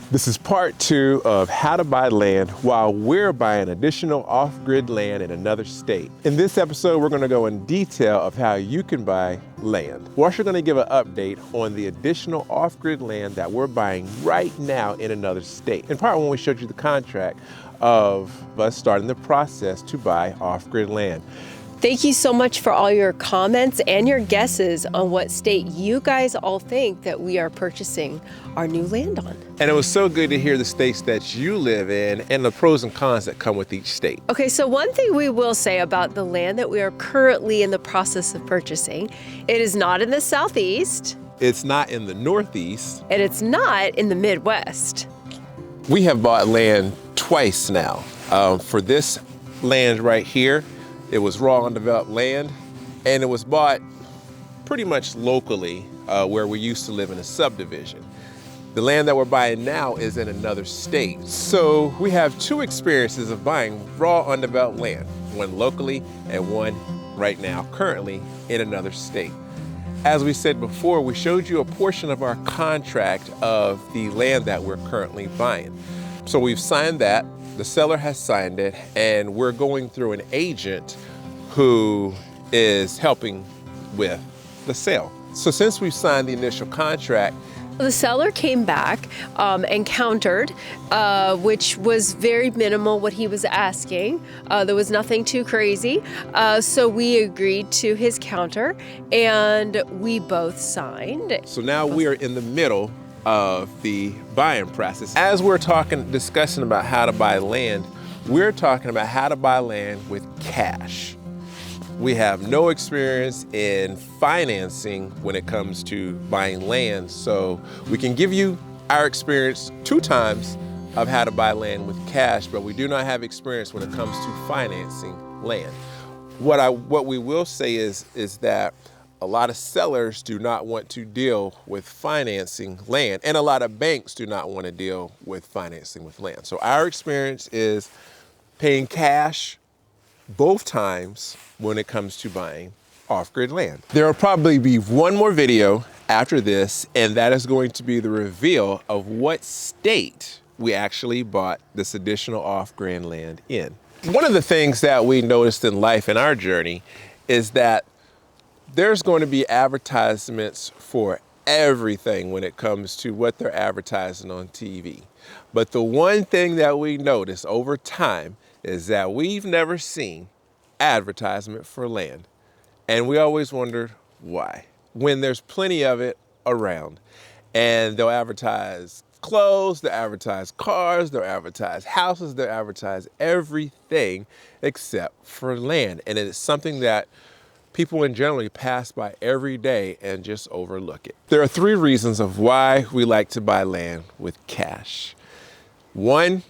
This is part 2 of how to buy land while we're buying additional off-grid land in another state. In this episode, we're gonna go in detail of how you can buy land. We're also gonna give an update on the additional off-grid land that we're buying right now in another state. In part 1, we showed you the contract of us starting the process to buy off-grid land. Thank you so much for all your comments and your guesses on what state you guys all think that we are purchasing our new land on. And it was so good to hear the states that you live in and the pros and cons that come with each state. Okay, so one thing we will say about the land that we are currently in the process of purchasing, it is not in the Southeast. It's not in the Northeast. And it's not in the Midwest. We have bought land twice now. For this land right here, it was raw undeveloped land, and it was bought pretty much locally where we used to live in a subdivision. The land that we're buying now is in another state. So we have 2 experiences of buying raw undeveloped land, one locally and one right now, currently in another state. As we said before, we showed you a portion of our contract of the land that we're currently buying. So we've signed that. The seller has signed it, and we're going through an agent who is helping with the sale. So since we've signed the initial contract, the seller came back and countered, which was very minimal what he was asking. There was nothing too crazy. So we agreed to his counter, and we both signed. So now we are in the middle of the buying process. As we're discussing about how to buy land, we're talking about how to buy land with cash. We have no experience in financing when it comes to buying land, so we can give you our experience 2 times of how to buy land with cash, but we do not have experience when it comes to financing land. What we will say is that a lot of sellers do not want to deal with financing land, and a lot of banks do not want to deal with financing with land. So our experience is paying cash both times when it comes to buying off-grid land. There will probably be one more video after this, and that is going to be the reveal of what state we actually bought this additional off-grid land in. One of the things that we noticed in life in our journey is that there's going to be advertisements for everything when it comes to what they're advertising on TV. But the one thing that we notice over time is that we've never seen advertisement for land. And we always wondered why, when there's plenty of it around. And they'll advertise clothes, they'll advertise cars, they'll advertise houses, they'll advertise everything except for land. And it is something that people in general pass by every day and just overlook it. There are 3 reasons of why we like to buy land with cash. 1,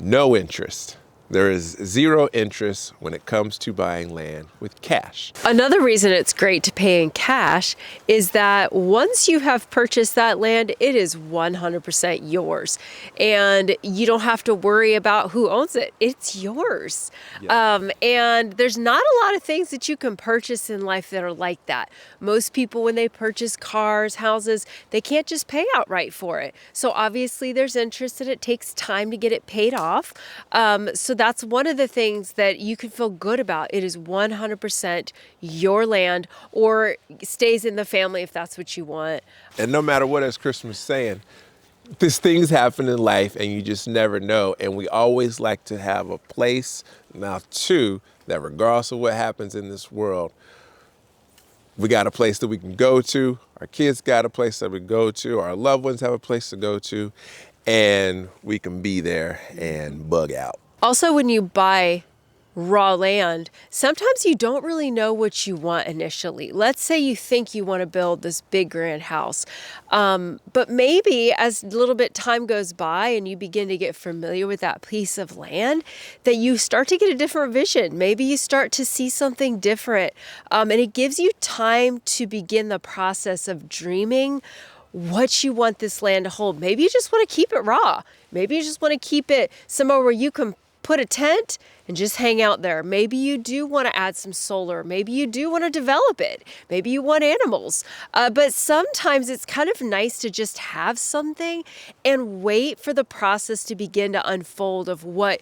no interest. There is 0 interest when it comes to buying land with cash. Another reason it's great to pay in cash is that once you have purchased that land, it is 100% yours. And you don't have to worry about who owns it. It's yours. Yeah. And there's not a lot of things that you can purchase in life that are like that. Most people, when they purchase cars, houses, they can't just pay outright for it. So obviously there's interest and it takes time to get it paid off. So that's one of the things that you can feel good about. It is 100% your land, or stays in the family if that's what you want. And no matter what, as Chris was saying, these things happen in life and you just never know. And we always like to have a place, now too, that regardless of what happens in this world, we got a place that we can go to. Our kids got a place that we go to. Our loved ones have a place to go to. And we can be there and bug out. Also, when you buy raw land, sometimes you don't really know what you want initially. Let's say you think you want to build this big grand house, but maybe as a little bit time goes by and you begin to get familiar with that piece of land, that you start to get a different vision. Maybe you start to see something different, and it gives you time to begin the process of dreaming what you want this land to hold. Maybe you just want to keep it raw. Maybe you just want to keep it somewhere where you can put a tent and just hang out there. Maybe you do want to add some solar. Maybe you do want to develop it. Maybe you want animals. But sometimes it's kind of nice to just have something and wait for the process to begin to unfold of what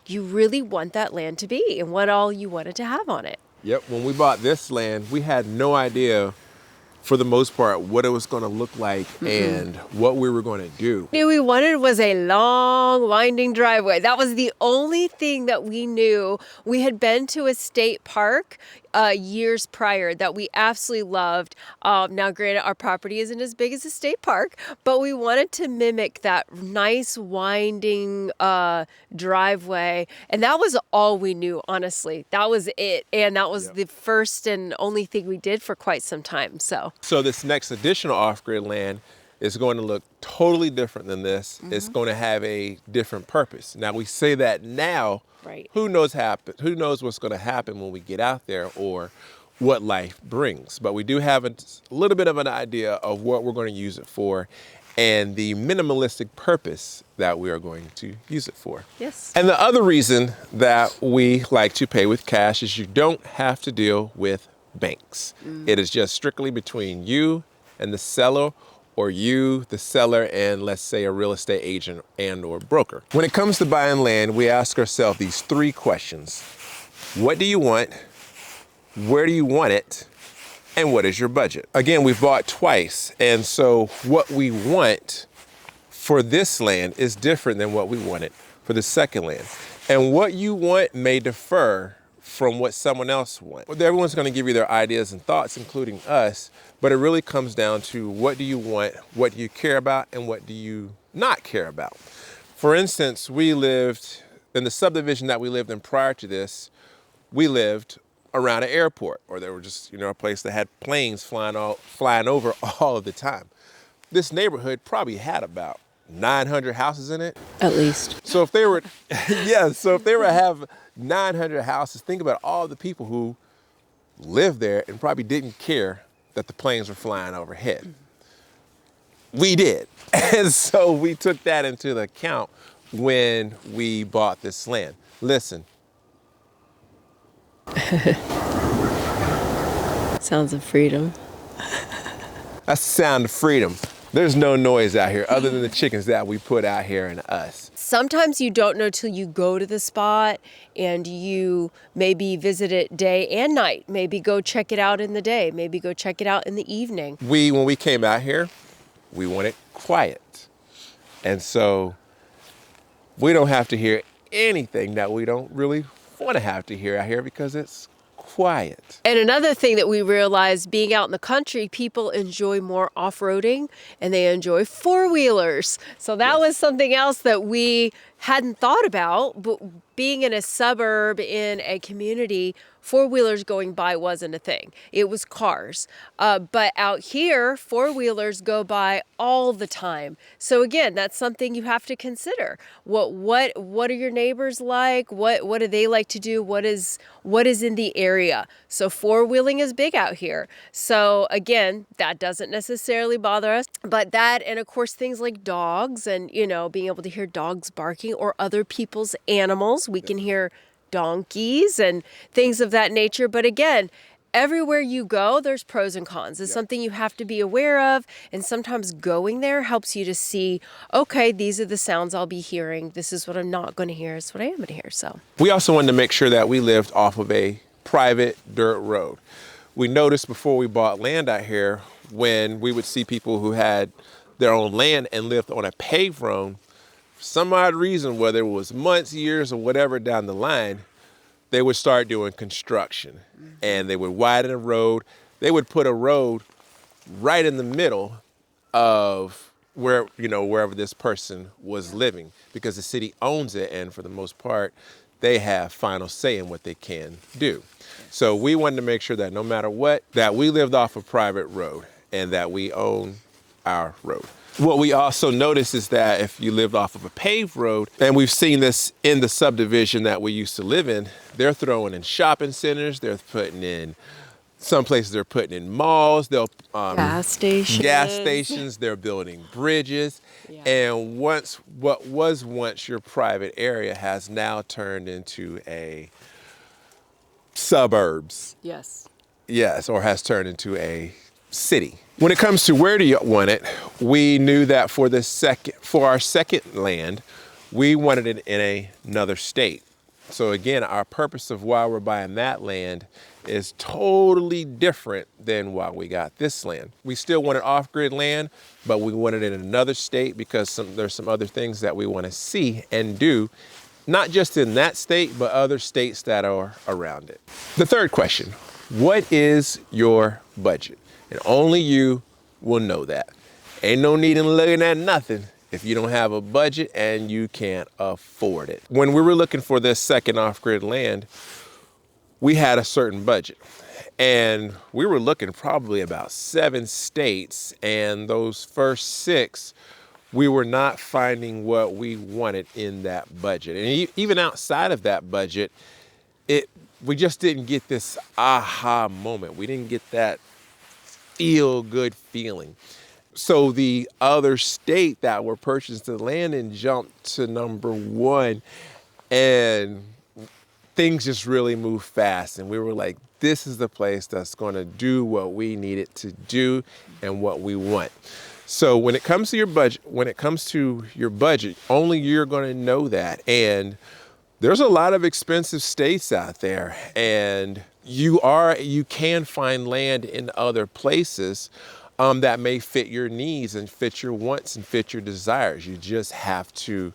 you really want that land to be and what all you wanted to have on it. Yep, when we bought this land, we had no idea, for the most part, what it was going to look like and what we were going to do. What we wanted was a long, winding driveway. That was the only thing that we knew. We had been to a state park years prior that we absolutely loved. Now, granted, our property isn't as big as a state park, but we wanted to mimic that nice, winding driveway. And that was all we knew, honestly. That was it. And that was the first and only thing we did for quite some time. So this next additional off-grid land is going to look totally different than this. It's going to have a different purpose. Now, we say that now. Right. Who knows what's going to happen when we get out there or what life brings. But we do have a little bit of an idea of what we're going to use it for and the minimalistic purpose that we are going to use it for. Yes. And the other reason that we like to pay with cash is you don't have to deal with banks. It is just strictly between you and the seller, or you, the seller, and let's say a real estate agent and or broker. When it comes to buying land, we ask ourselves these three questions. What do you want? Where do you want it? And what is your budget? Again, we've bought twice. And so what we want for this land is different than what we wanted for the second land. And what you want may differ from what someone else wants. Everyone's going to give you their ideas and thoughts, including us, but it really comes down to what do you want, what do you care about, and what do you not care about. For instance, we lived in the subdivision that we lived in prior to this, we lived around an airport, or there were just, a place that had planes flying over all of the time. This neighborhood probably had about 900 houses in it. At least. So if they were, so if they were to have 900 houses, think about all the people who lived there and probably didn't care that the planes were flying overhead. We did. And so we took that into account when we bought this land. Listen. Sounds of freedom. That's the sound of freedom. There's no noise out here other than the chickens that we put out here and us. Sometimes you don't know till you go to the spot and you maybe visit it day and night. Maybe go check it out in the day. Maybe go check it out in the evening. When we came out here, we wanted quiet. And so we don't have to hear anything that we don't really want to have to hear out here because it's quiet. And another thing that we realized, being out in the country, people enjoy more off-roading and they enjoy four-wheelers. So that was something else that we hadn't thought about, but being in a suburb, in a community, four-wheelers going by wasn't a thing. It was cars. But out here, four-wheelers go by all the time. So again, that's something you have to consider. What are your neighbors like? What do they like to do? What is in the area? So four-wheeling is big out here. So again, that doesn't necessarily bother us. But that, and of course, things like dogs and, being able to hear dogs barking or other people's animals. We can hear donkeys and things of that nature. But again, everywhere you go, there's pros and cons. It's something you have to be aware of. And sometimes going there helps you to see, okay, these are the sounds I'll be hearing. This is what I'm not going to hear. This is what I am going to hear. So we also wanted to make sure that we lived off of a private dirt road. We noticed before we bought land out here, when we would see people who had their own land and lived on a paved road, for some odd reason, whether it was months, years, or whatever down the line, they would start doing construction and they would widen a road. They would put a road right in the middle of wherever this person was living, because the city owns it. And for the most part, they have final say in what they can do. So we wanted to make sure that no matter what, that we lived off a private road and that we own our road. What we also noticed is that if you lived off of a paved road, and we've seen this in the subdivision that we used to live in, they're throwing in shopping centers, they're putting in, some places they're putting in malls, they'll gas stations, they're building bridges. Yeah. And what was once your private area has now turned into a suburbs. Yes. Yes, or has turned into a city. When it comes to where do you want it, we knew that for our second land, we wanted it in another state. So again, our purpose of why we're buying that land is totally different than why we got this land. We still wanted off-grid land, but we wanted it in another state because there's some other things that we want to see and do, not just in that state, but other states that are around it. The third question, what is your budget? And only you will know that. Ain't no need in looking at nothing if you don't have a budget and you can't afford it. When we were looking for this second off-grid land, we had a certain budget. And we were looking probably about 7 states, and those first 6, we were not finding what we wanted in that budget. And even outside of that budget, we just didn't get this aha moment. We didn't get that feel-good feeling. So the other state that we're purchasing the land in jumped to number 1, and things just really moved fast. And we were like, this is the place that's going to do what we need it to do and what we want. So when it comes to your budget, only you're going to know that. And there's a lot of expensive states out there, and you can find land in other places that may fit your needs and fit your wants and fit your desires. You just have to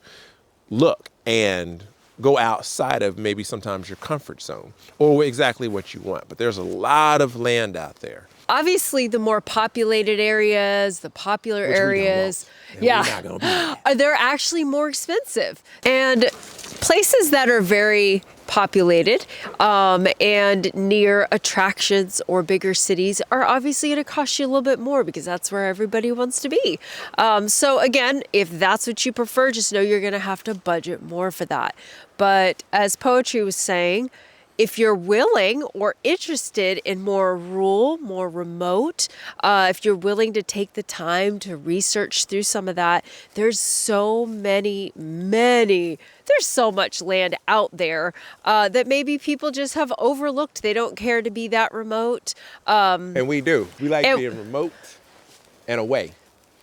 look and go outside of maybe sometimes your comfort zone or exactly what you want. But there's a lot of land out there. Obviously, the more populated areas, the popular areas, they're actually more expensive. And places that are very populated and near attractions or bigger cities are obviously going to cost you a little bit more because that's where everybody wants to be. So again, if that's what you prefer, just know you're going to have to budget more for that. But as Poetry was saying, if you're willing or interested in more rural, more remote, if you're willing to take the time to research through some of that, there's so there's so much land out there that maybe people just have overlooked. They don't care to be that remote. And we do. We like being remote and away.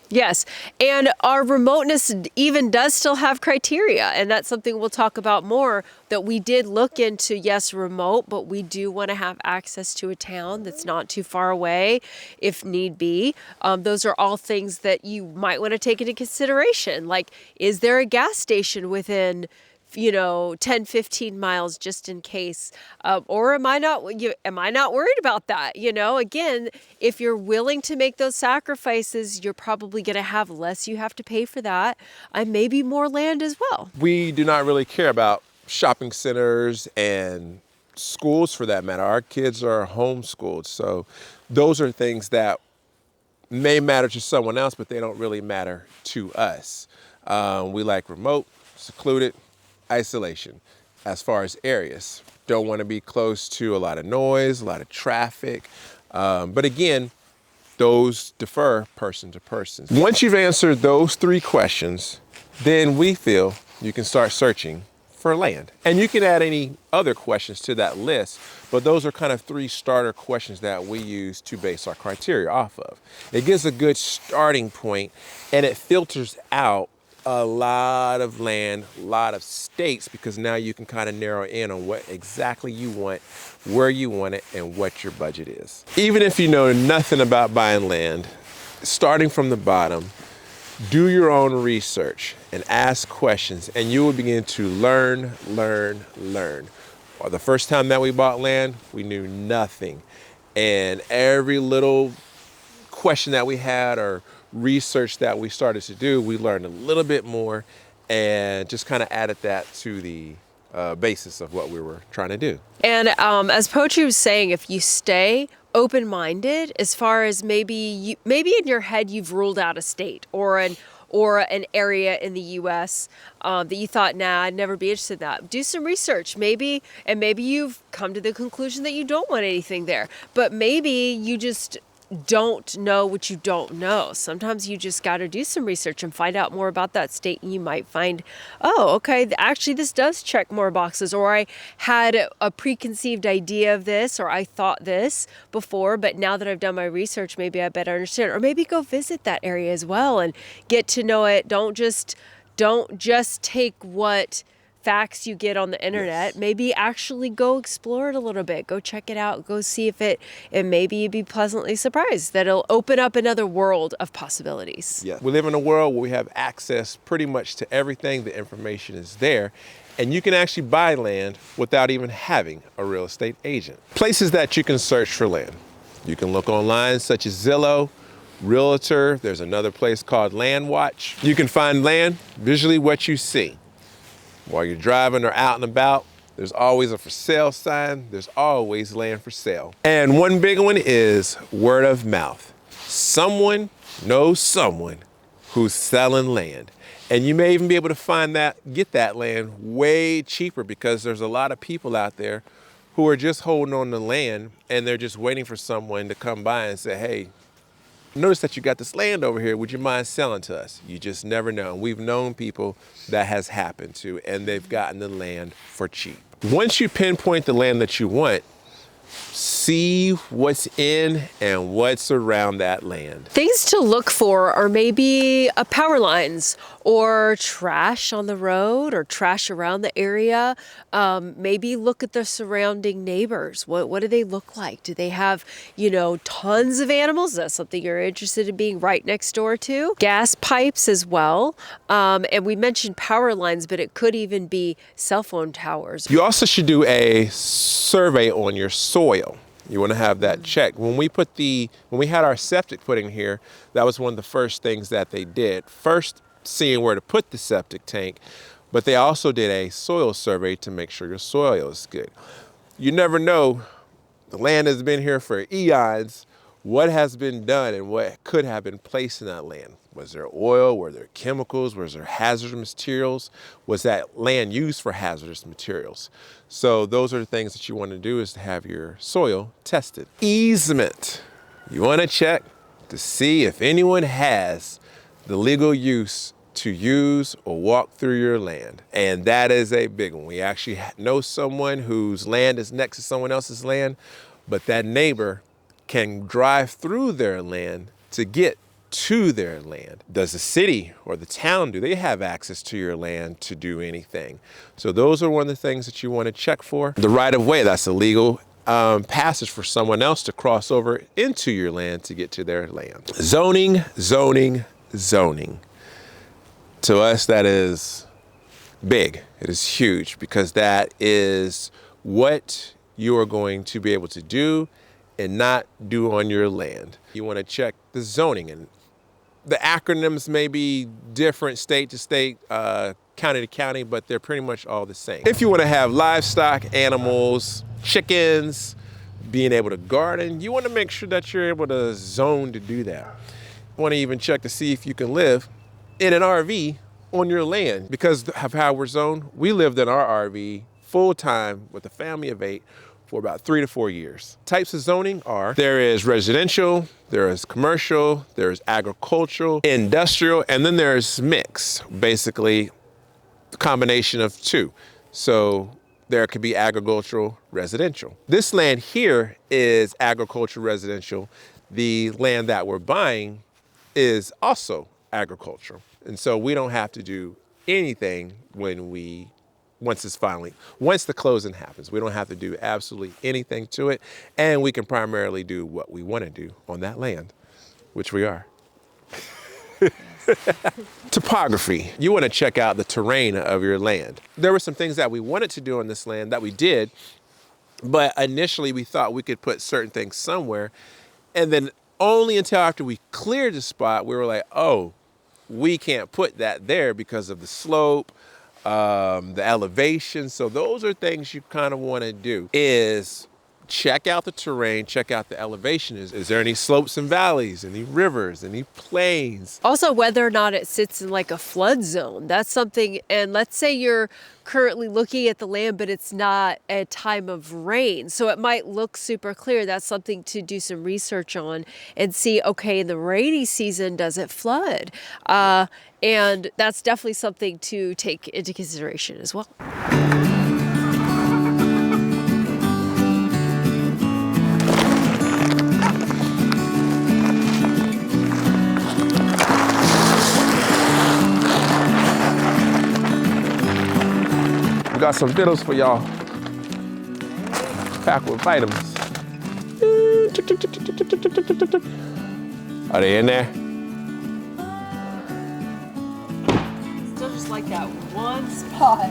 Yes, and our remoteness even does still have criteria, and that's something we'll talk about more, that we did look into, yes, remote, but we do want to have access to a town that's not too far away if need be. Those are all things that you might want to take into consideration, like, is there a gas station within 10, 15 miles just in case? Or am I not worried about that? Again, if you're willing to make those sacrifices, you're probably going to have less you have to pay for that, and maybe more land as well. We do not really care about shopping centers and schools for that matter. Our kids are homeschooled, so those are things that may matter to someone else, but they don't really matter to us. We like remote, secluded, isolation as far as areas. Don't want to be close to a lot of noise, a lot of traffic. But again, those differ person to person. Once you've answered those 3 questions, then we feel you can start searching for land. And you can add any other questions to that list, but those are kind of 3 starter questions that we use to base our criteria off of. It gives a good starting point, and it filters out a lot of land, a lot of states, because now you can kind of narrow in on what exactly you want, where you want it, and what your budget is. Even if you know nothing about buying land, starting from the bottom, do your own research and ask questions, and you will begin to learn. Well, the first time that we bought land, we knew nothing. And every little question that we had or research that we started to do, we learned a little bit more and just kind of added that to the basis of what we were trying to do. And as Poetry was saying, if you stay open-minded, as far as maybe in your head you've ruled out a state or an area in the U.S. That you thought, nah, I'd never be interested in that. Do some research, maybe you've come to the conclusion that you don't want anything there, but maybe you just don't know what you don't know. Sometimes you just got to do some research and find out more about that state, and you might find, oh, okay, actually this does check more boxes, or I had a preconceived idea of this, or I thought this before, but now that I've done my research, maybe I better understand, or maybe go visit that area as well and get to know it. Don't just take what facts you get on the internet. Yes. Maybe actually go explore it a little bit. Go check it out. Go see if and maybe you'd be pleasantly surprised that it'll open up another world of possibilities. Yeah. We live in a world where we have access pretty much to everything. The information is there. And you can actually buy land without even having a real estate agent. Places that you can search for land. You can look online, such as Zillow, Realtor. There's another place called Land Watch. You can find land visually what you see. While you're driving or out and about, there's always a for sale sign. There's always land for sale. And one big one is word of mouth. Someone knows someone who's selling land. And you may even be able to get that land way cheaper, because there's a lot of people out there who are just holding on to land, and they're just waiting for someone to come by and say, hey, notice that you got this land over here. Would you mind selling to us? You just never know. And we've known people that has happened to, and they've gotten the land for cheap. Once you pinpoint the land that you want, see what's in and what's around that land. Things to look for are maybe power lines, or trash on the road, or trash around the area. Maybe look at the surrounding neighbors. What do they look like? Do they have, tons of animals? Is that something you're interested in being right next door to? Gas pipes as well. And we mentioned power lines, but it could even be cell phone towers. You also should do a survey on your soil. You want to have that checked. When we had our septic put in here, that was one of the first things that they did. First, seeing where to put the septic tank, but they also did a soil survey to make sure your soil is good. You never know. The land has been here for eons. What has been done and what could have been placed in that land? Was there oil? Were there chemicals? Was there hazardous materials? Was that land used for hazardous materials? So those are the things that you want to do, is to have your soil tested. Easement. You want to check to see if anyone has the legal use to use or walk through your land. And that is a big one. We actually know someone whose land is next to someone else's land, but that neighbor can drive through their land to get to their land. Does the city or the town, do they have access to your land to do anything? So those are one of the things that you want to check for. The right of way, that's a legal passage for someone else to cross over into your land to get to their land. Zoning, zoning, zoning. To us, that is big. It is huge, because that is what you are going to be able to do and not do on your land. You want to check the zoning, and the acronyms may be different state to state, county to county, but they're pretty much all the same. If you want to have livestock, animals, chickens, being able to garden, you want to make sure that you're able to zone to do that. You want to even check to see if you can live in an RV on your land. Because of how we're zoned, we lived in our RV full time with a family of 8 for about 3 to 4 years. Types of zoning are, there is residential, there is commercial, there is agricultural, industrial, and then there's mixed, basically the combination of two. So there could be agricultural, residential. This land here is agricultural, residential. The land that we're buying is also agricultural. And so we don't have to do anything once the closing happens. We don't have to do absolutely anything to it. And we can primarily do what we want to do on that land, which we are. Topography. You want to check out the terrain of your land. There were some things that we wanted to do on this land that we did, but initially we thought we could put certain things somewhere. And then only until after we cleared the spot, we were like, oh, we can't put that there because of the slope, the elevation. So those are things you kind of want to do, is check out the terrain, check out the elevation. Is there any slopes and valleys, any rivers, any plains? Also, whether or not it sits in like a flood zone. That's something, and let's say you're currently looking at the land, but it's not a time of rain. So it might look super clear. That's something to do some research on and see, okay, in the rainy season, does it flood? And that's definitely something to take into consideration as well. We got some vittles for y'all. Packed with vitamins. Are they in there? Still just like that one spot.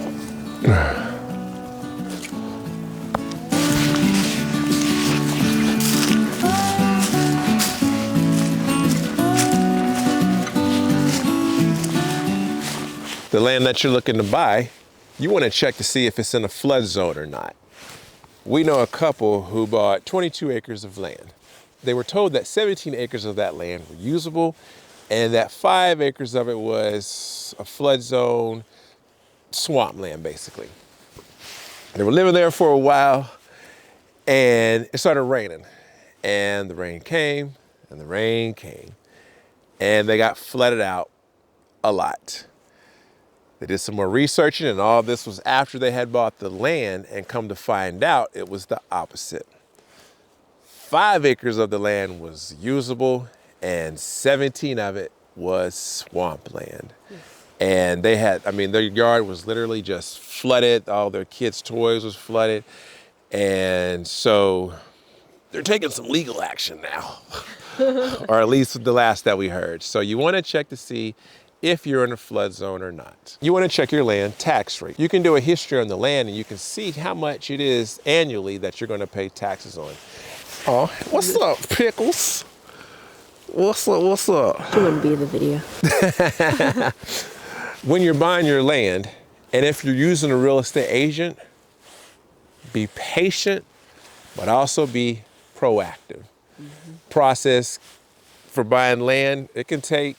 The land that you're looking to buy, you want to check to see if it's in a flood zone or not. We know a couple who bought 22 acres of land. They were told that 17 acres of that land were usable and that 5 acres of it was a flood zone, swampland basically. They were living there for a while and it started raining. And the rain came and the rain came and they got flooded out a lot. They did some more researching and all this was after they had bought the land, and come to find out it was the opposite. 5 acres of the land was usable and 17 of it was swampland. And they had, their yard was literally just flooded. All their kids' toys was flooded. And so they're taking some legal action now, or at least the last that we heard. So you want to check to see if you're in a flood zone or not. You want to check your land tax rate. You can do a history on the land and you can see how much it is annually that you're going to pay taxes on. Oh, what's up, Pickles? What's up, what's up? You wouldn't be in the video. When you're buying your land, and if you're using a real estate agent, be patient, but also be proactive. Process for buying land, it can take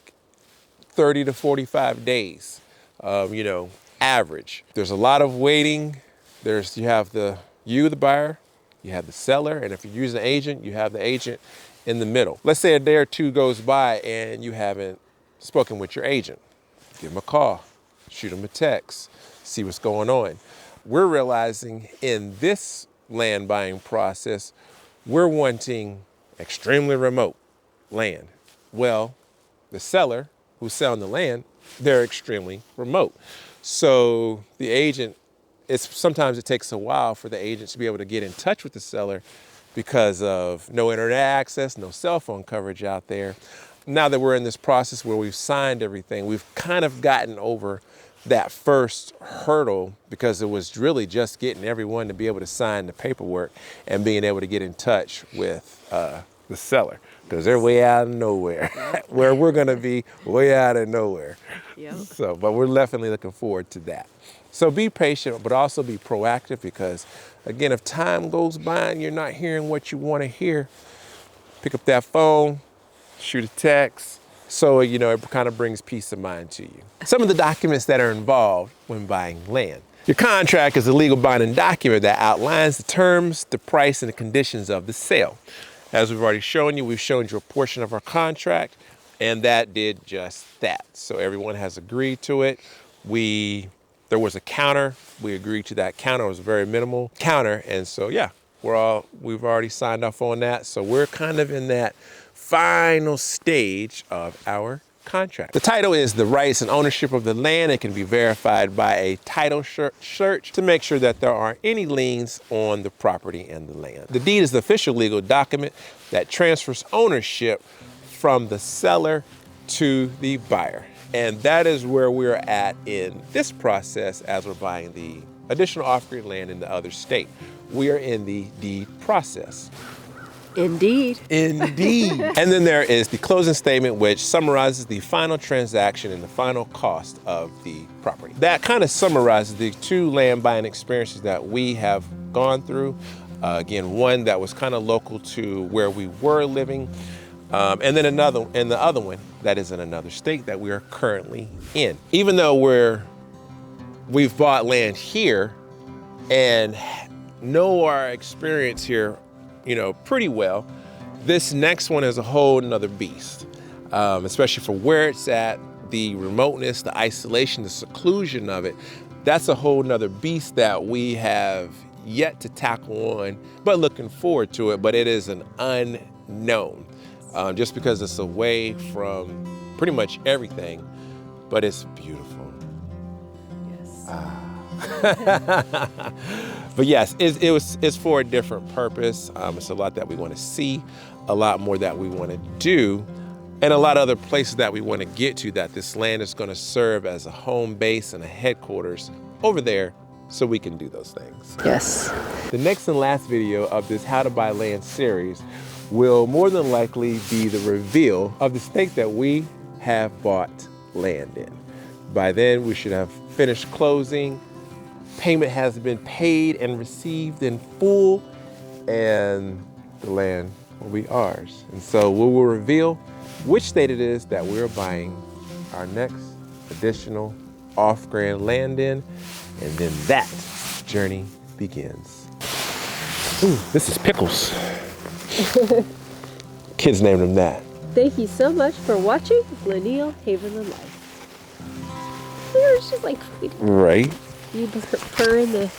30 to 45 days, average. There's a lot of waiting. You have the buyer, you have the seller, and if you're using an agent, you have the agent in the middle. Let's say a day or two goes by and you haven't spoken with your agent. Give them a call, shoot them a text, see what's going on. We're realizing in this land buying process, we're wanting extremely remote land. Well, the seller who's selling the land, they're extremely remote. So the agent, sometimes it takes a while for the agent to be able to get in touch with the seller because of no internet access, no cell phone coverage out there. Now that we're in this process where we've signed everything, we've kind of gotten over that first hurdle because it was really just getting everyone to be able to sign the paperwork and being able to get in touch with the seller. Because they're way out of nowhere, where we're gonna be way out of nowhere. Yep. But we're definitely looking forward to that. So be patient, but also be proactive because, again, if time goes by and you're not hearing what you wanna hear, pick up that phone, shoot a text, so it kind of brings peace of mind to you. Some of the documents that are involved when buying land. Your contract is a legal binding document that outlines the terms, the price, and the conditions of the sale. As we've already shown you, we've shown you a portion of our contract, and that did just that. So everyone has agreed to it. There was a counter. We agreed to that counter. It was a very minimal counter, and so yeah, we've already signed off on that. So we're kind of in that final stage of our contract. The title is the rights and ownership of the land. It can be verified by a title search to make sure that there aren't any liens on the property and the land. The deed is the official legal document that transfers ownership from the seller to the buyer. And that is where we're at in this process as we're buying the additional off-grid land in the other state. We are in the deed process. Indeed. Indeed. And then there is the closing statement, which summarizes the final transaction and the final cost of the property. That kind of summarizes the two land buying experiences that we have gone through. Again, one that was kind of local to where we were living, and then the other one that is in another state that we are currently in. Even though we've bought land here and know our experience here, pretty well, this next one is a whole nother beast, especially for where it's at, the remoteness, the isolation, the seclusion of it. That's a whole nother beast that we have yet to tackle on, but looking forward to it. But it is an unknown, just because it's away from pretty much everything, but it's beautiful. Yes. But yes, it's for a different purpose. It's a lot that we want to see, a lot more that we want to do, and a lot of other places that we want to get to, that this land is going to serve as a home base and a headquarters over there, so we can do those things. Yes. The next and last video of this How to Buy Land series will more than likely be the reveal of the state that we have bought land in. By then, we should have finished closing. Payment has been paid and received in full, and the land will be ours. And so we will reveal which state it is that we're buying our next additional off-grid land in, and then that journey begins. Ooh, this is Pickles. Kids named him that. Thank you so much for watching Lineal Haven of Life. It's just like, Right. you purr in the